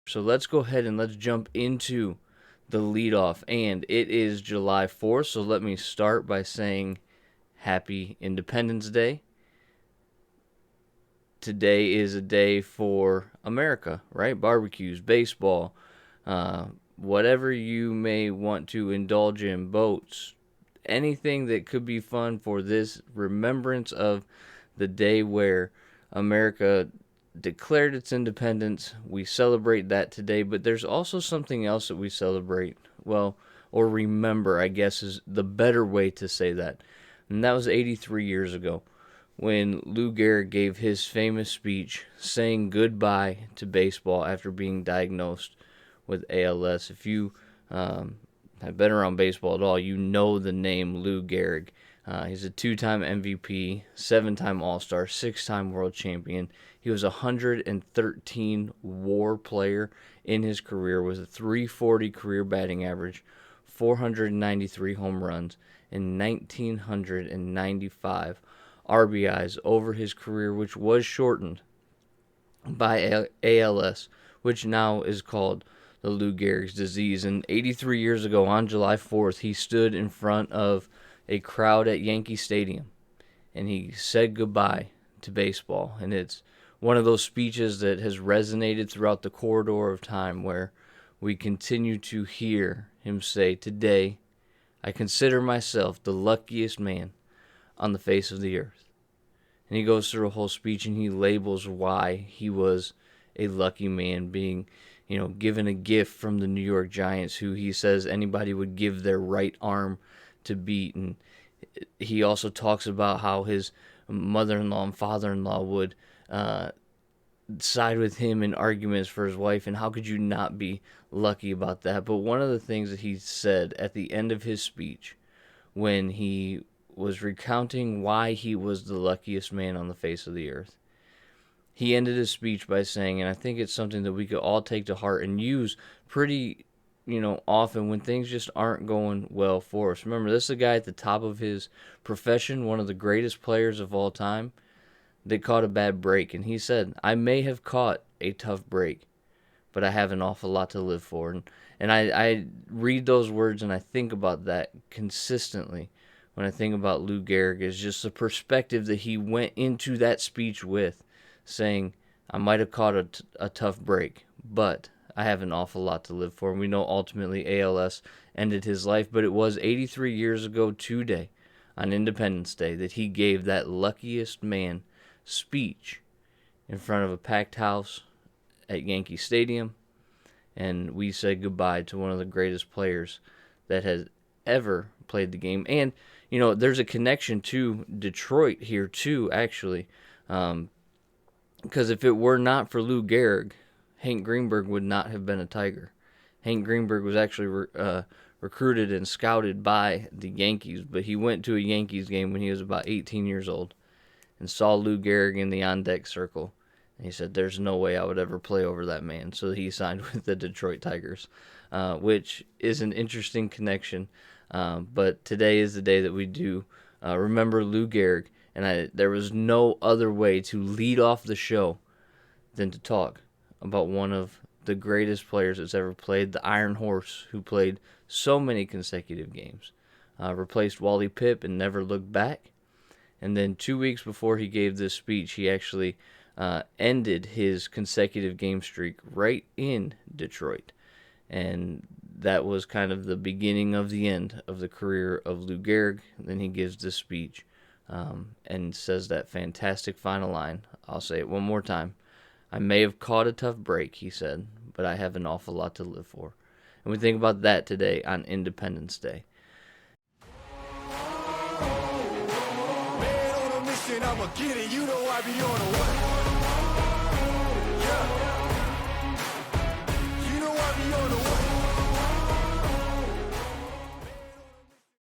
So let's go ahead and let's jump into the leadoff. And it is July 4th, so let me start by saying Happy Independence Day. Today is a day for America, right? Barbecues, baseball, whatever you may want to indulge in, boats, anything that could be fun for this remembrance of the day where America declared its independence. We celebrate that today, but there's also something else that we celebrate, well, or remember, I guess is the better way to say that. And that was 83 years ago when Lou Gehrig gave his famous speech saying goodbye to baseball after being diagnosed with ALS. If you have been around baseball at all, you know the name Lou Gehrig. He's a 2-time MVP, 7-time All-Star, 6-time World Champion. He was a 113 WAR player in his career with a .340 career batting average, 493 home runs, and 1,995 RBIs over his career, which was shortened by ALS, which now is called the Lou Gehrig's disease. And 83 years ago, on July 4th, he stood in front of a crowd at Yankee Stadium, and he said goodbye to baseball. And it's one of those speeches that has resonated throughout the corridor of time, where we continue to hear him say, "Today, I consider myself the luckiest man on the face of the earth." And he goes through a whole speech and he labels why he was a lucky man, being, given a gift from the New York Giants, who he says anybody would give their right arm to beat. And he also talks about how his mother-in-law and father-in-law would side with him in arguments for his wife, and how could you not be lucky about that? But one of the things that he said at the end of his speech, when he was recounting why he was the luckiest man on the face of the earth, he ended his speech by saying, and I think it's something that we could all take to heart and use pretty often when things just aren't going well for us. Remember, this is a guy at the top of his profession, one of the greatest players of all time, that caught a bad break. And he said, "I may have caught a tough break, but I have an awful lot to live for." And I read those words and I think about that consistently when I think about Lou Gehrig, is just the perspective that he went into that speech with, saying, "I might have caught a tough break, but I have an awful lot to live for." And we know ultimately ALS ended his life, but it was 83 years ago today, on Independence Day, that he gave that luckiest man speech in front of a packed house at Yankee Stadium. And we said goodbye to one of the greatest players that has ever played the game. And, there's a connection to Detroit here too, actually. Because if it were not for Lou Gehrig, Hank Greenberg would not have been a Tiger. Hank Greenberg was actually recruited and scouted by the Yankees, but he went to a Yankees game when he was about 18 years old and saw Lou Gehrig in the on-deck circle. And he said, "There's no way I would ever play over that man." So he signed with the Detroit Tigers, which is an interesting connection. But today is the day that we do remember Lou Gehrig. And there was no other way to lead off the show than to talk about one of the greatest players that's ever played, the Iron Horse, who played so many consecutive games, replaced Wally Pipp and never looked back. And then 2 weeks before he gave this speech, he actually ended his consecutive game streak right in Detroit. And that was kind of the beginning of the end of the career of Lou Gehrig. And then he gives this speech and says that fantastic final line. I'll say it one more time. "I may have caught a tough break," he said, "but I have an awful lot to live for." And we think about that today on Independence Day. Man on a mission, I'ma get it. You know I be on a what? Yeah.